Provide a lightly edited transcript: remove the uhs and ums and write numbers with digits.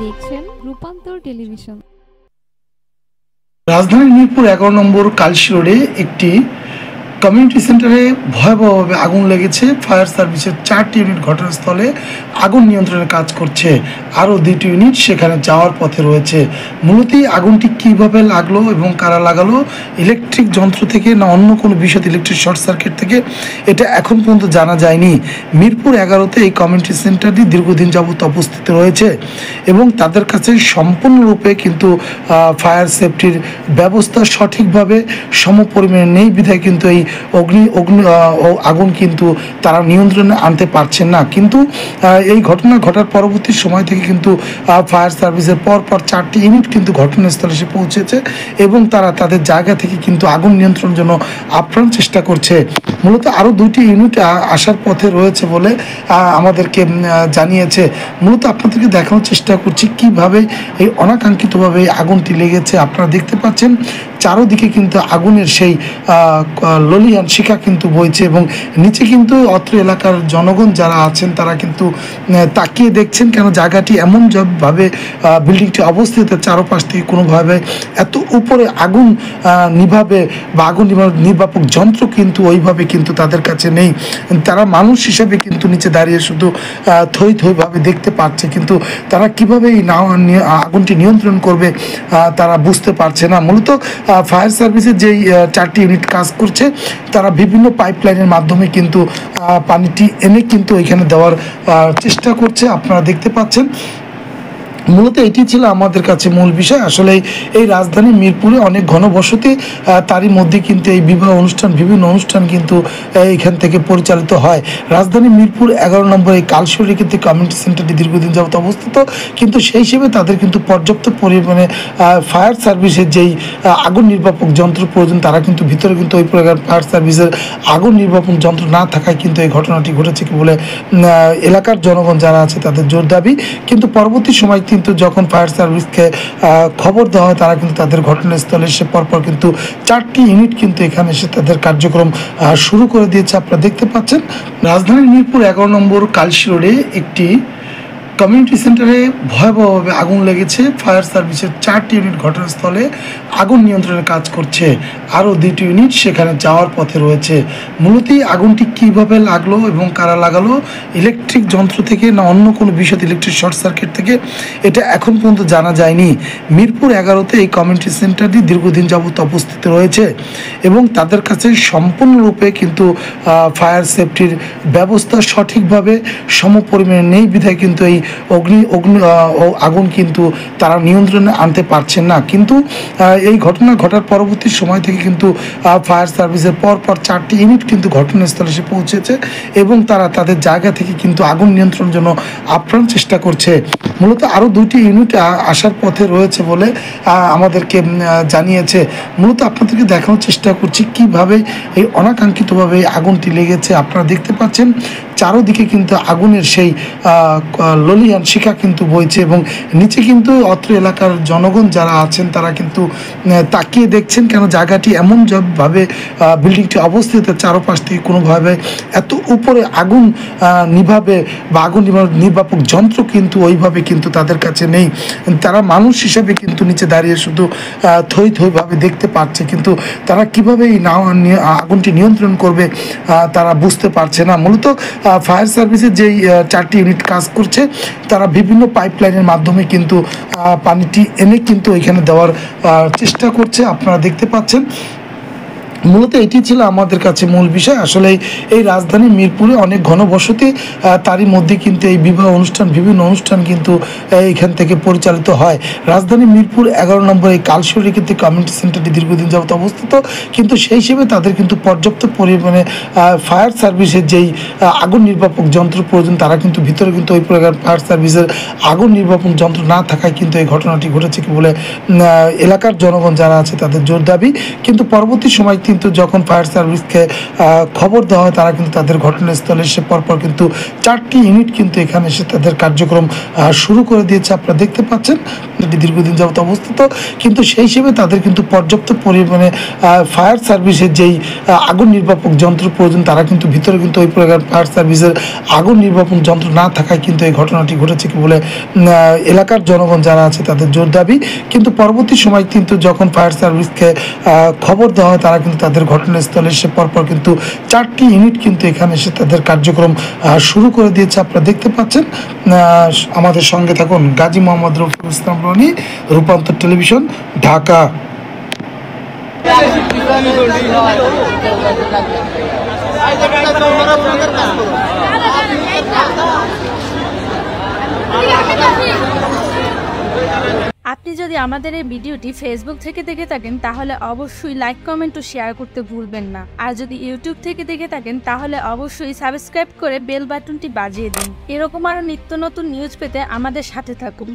দেখছেন রূপান্তর টেলিভিশন। রাজধানীর মিরপুর 11 নম্বর কালশি রোডে একটি কমিউনিটি সেন্টারে ভয়াবহভাবে আগুন লেগেছে। ফায়ার সার্ভিসের 4টি ইউনিট ঘটনাস্থলে আগুন নিয়ন্ত্রণের কাজ করছে, আরও 2টি ইউনিট সেখানে যাওয়ার পথে রয়েছে। মূলত আগুনটি কীভাবে লাগলো এবং কারা লাগালো, ইলেকট্রিক যন্ত্র থেকে না অন্য কোনো বিষয়, ইলেকট্রিক শর্ট সার্কিট থেকে, এটা এখন পর্যন্ত জানা যায়নি। মিরপুর 11তে এই কমিউনিটি সেন্টারটি দীর্ঘদিন যাবত অবস্থিত রয়েছে এবং তাদের কাছে সম্পূর্ণরূপে কিন্তু ফায়ার সেফটির ব্যবস্থা সঠিকভাবে সমপরিমাণে নেই বিধায় কিন্তু এই আগুন কিন্তু তারা নিয়ন্ত্রণে আনতে পারছেন না। কিন্তু এই ঘটনা ঘটার পরবর্তী সময় থেকে কিন্তু ফায়ার সার্ভিসের পরপর 4টি ইউনিট কিন্তু ঘটনাস্থলে এসে পৌঁছেছে এবং তারা তাদের জায়গা থেকে কিন্তু আগুন নিয়ন্ত্রণের জন্য আপ্রাণ চেষ্টা করছে। মূলত আরও 2টি ইউনিট আসার পথে রয়েছে বলে আমাদেরকে জানিয়েছে। মূলত আপনাদেরকে দেখানোর চেষ্টা করছি কিভাবে এই অনাকাঙ্ক্ষিতভাবে এই আগুনটি লেগেছে। আপনারা দেখতে পাচ্ছেন চারোদিকে কিন্তু আগুনের সেই ললিয়ান শিখা কিন্তু বইছে এবং নিচে কিন্তু অত্র এলাকার জনগণ যারা আছেন তারা কিন্তু তাকিয়ে দেখছেন, কেন জায়গাটি এমনভাবে বিল্ডিংটি অবস্থিত, চারপাশ থেকে কোনোভাবে এত উপরে আগুন নিভাবে বা আগুন নির্বাপক যন্ত্র কিন্তু ওইভাবে কিন্তু তাদের কাছে নেই। তারা মানুষ হিসেবে কিন্তু নিচে দাঁড়িয়ে শুধু থইভাবে দেখতে পাচ্ছে, কিন্তু তারা কীভাবে এই আগুনটি নিয়ন্ত্রণ করবে তারা বুঝতে পারছে না। মূলত ফায়ার সার্ভিসের যেই 4টি ইউনিট কাজ করছে তারা বিভিন্ন পাইপলাইনের মাধ্যমে কিন্তু পানিটি এনে কিন্তু এখানে দেওয়ার চেষ্টা করছে। আপনারা দেখতে পাচ্ছেন মূলত এটি ছিল আমাদের কাছে মূল বিষয়। আসলে এই রাজধানী মিরপুরে অনেক ঘনবসতি, তারই মধ্যে কিন্তু এই বিবাহ অনুষ্ঠান, বিভিন্ন অনুষ্ঠান কিন্তু এইখান থেকে পরিচালিত হয়। রাজধানী মিরপুর 11 নম্বর এই কালশরী কিন্তু কমিউনিটি সেন্টারটি দীর্ঘদিন যাবত অবস্থিত, কিন্তু সেই হিসেবে তাদের কিন্তু পর্যাপ্ত পরিমাণে ফায়ার সার্ভিসের যেই আগুন নির্বাপক যন্ত্র প্রয়োজন, তারা কিন্তু ভিতরে কিন্তু ওই প্রকার ফায়ার সার্ভিসের আগুন নির্বাপক যন্ত্র না থাকায় কিন্তু এই ঘটনাটি ঘটেছে বলে এলাকার জনগণ যারা আছে তাদের জোর দাবি। কিন্তু পরবর্তী সময় কিন্তু যখন ফায়ার সার্ভিসকে খবর দেওয়া হয়, তারা কিন্তু তাদের ঘটনাস্থলে এসে পরপর কিন্তু 4টি ইউনিট কিন্তু এখানে এসে তাদের কার্যক্রম শুরু করে দিয়েছে। আপনারা দেখতে পাচ্ছেন রাজধানীর মিরপুর 11 নম্বর কালশি রোডে একটি কমিউনিটি সেন্টারে ভয়াবহভাবে আগুন লেগেছে। ফায়ার সার্ভিসের 4টি ইউনিট ঘটনাস্থলে আগুন নিয়ন্ত্রণের কাজ করছে, আরও 2টি ইউনিট সেখানে যাওয়ার পথে রয়েছে। মূলত আগুনটি কীভাবে লাগলো এবং কারা লাগালো, ইলেকট্রিক যন্ত্র থেকে না অন্য কোনো বিষয়, ইলেকট্রিক শর্ট সার্কিট থেকে, এটা এখন পর্যন্ত জানা যায়নি। মিরপুর 11তে এই কমিউনিটি সেন্টারটি দীর্ঘদিন যাবত অবস্থিত রয়েছে এবং তাদের কাছে সম্পূর্ণরূপে কিন্তু ফায়ার সেফটির ব্যবস্থা সঠিকভাবে সমপরিমাণে নেই বিধায় কিন্তু এই আগুন কিন্তু তারা নিয়ন্ত্রণে আনতে পারছেন না। কিন্তু এই ঘটনা ঘটার পরবর্তী সময় থেকে কিন্তু ফায়ার সার্ভিসের পরপর 4টি ইউনিট কিন্তু ঘটনাস্থলে এসে পৌঁছেছে এবং তারা তাদের জায়গা থেকে কিন্তু আগুন নিয়ন্ত্রণের জন্য আপ্রাণ চেষ্টা করছে। মূলত আরও 2টি ইউনিট আসার পথে রয়েছে বলে আমাদেরকে জানিয়েছে। মূলত আপনাদেরকে দেখানোর চেষ্টা করছি কিভাবে এই অনাকাঙ্ক্ষিতভাবে এই আগুনটি লেগেছে। আপনারা দেখতে পাচ্ছেন চারোদিকে কিন্তু আগুনের সেই ললিয়ান শিখা কিন্তু বইছে এবং নিচে কিন্তু অত্র এলাকার জনগণ যারা আছেন তারা কিন্তু তাকিয়ে দেখছেন, কেন জায়গাটি এমনভাবে বিল্ডিংটি অবস্থিত, চারপাশ থেকে কোনোভাবে এত উপরে আগুন নিভাবে বা আগুন নির্বাপক যন্ত্র কিন্তু ওইভাবে কিন্তু তাদের কাছে নেই। তারা মানুষ হিসেবে কিন্তু নিচে দাঁড়িয়ে শুধু থইভাবে দেখতে পাচ্ছে, কিন্তু তারা কীভাবে এই আগুনটি নিয়ন্ত্রণ করবে তারা বুঝতে পারছে না। মূলত ফায়ার সার্ভিসের যেই 4টি ইউনিট কাজ করছে তারা বিভিন্ন পাইপলাইনের মাধ্যমে কিন্তু পানিটি এনে কিন্তু এখানে দেওয়ার চেষ্টা করছে। আপনারা দেখতে পাচ্ছেন মূলত এটি ছিল আমাদের কাছে মূল বিষয়। আসলে এই রাজধানী মিরপুরে অনেক ঘনবসতি, তারই মধ্যে কিন্তু এই বিবাহ অনুষ্ঠান, বিভিন্ন অনুষ্ঠান কিন্তু এইখান থেকে পরিচালিত হয়। রাজধানী মিরপুর 11 নম্বর এই কালশরী কিন্তু কমিউনিটি সেন্টারটি দীর্ঘদিন যাবত অবস্থিত, কিন্তু সেই হিসেবে তাদের কিন্তু পর্যাপ্ত পরিমাণে ফায়ার সার্ভিসের যেই আগুন নির্বাপক যন্ত্র প্রয়োজন, তারা কিন্তু ভিতরে কিন্তু ওই প্রকার ফায়ার সার্ভিসের আগুন নির্বাপক যন্ত্র না থাকায় কিন্তু এই ঘটনাটি ঘটেছে বলে এলাকার জনগণ যারা আছে তাদের জোর দাবি। কিন্তু পরবর্তী সময় কিন্তু যখন ফায়ার সার্ভিসকে খবর দেওয়া হয় তারা কিন্তু তাদের ঘটনাস্থলে এসে পরপর কিন্তু 4টি ইউনিট কিন্তু এখানে এসে তাদের কার্যক্রম শুরু করে দিয়েছে। আপনারা দেখতে পাচ্ছেন এটি দীর্ঘদিন যাবত অবস্থিত, কিন্তু সেই হিসেবে তাদের কিন্তু পর্যাপ্ত পরিমাণে ফায়ার সার্ভিসের যেই আগুন নির্বাপক যন্ত্র প্রয়োজন তারা কিন্তু ভিতরে কিন্তু ওই প্রকার ফায়ার সার্ভিসের আগুন নির্বাপক যন্ত্র না থাকায় কিন্তু এই ঘটনাটি ঘটেছে কি বলে এলাকার জনগণ যারা আছে তাদের জোর দাবি। কিন্তু পরবর্তী সময় কিন্তু যখন ফায়ার সার্ভিসকে খবর দেওয়া হয় তারা কিন্তু তাদের ঘটনাস্থলে এসে পরপর কিন্তু 4টি ইউনিট কিন্তু এখানে এসে তাদের কার্যক্রম শুরু করে দিয়েছে। আপনারা দেখতে পাচ্ছেন। আমাদের সঙ্গে থাকুন। গাজী মোহাম্মদ রফিকুল ইসলাম রনি, রূপান্তর টেলিভিশন, ঢাকা। আপনি যদি আমাদের এই ভিডিওটি ফেসবুক থেকে দেখে থাকেন তাহলে অবশ্যই লাইক, কমেন্ট ও শেয়ার করতে ভুলবেন না। আর যদি ইউটিউব থেকে দেখে থাকেন তাহলে অবশ্যই সাবস্ক্রাইব করে বেল বাটনটি বাজিয়ে দিন। এরকম আরো নিত্য নতুন নিউজ পেতে আমাদের সাথে থাকুন।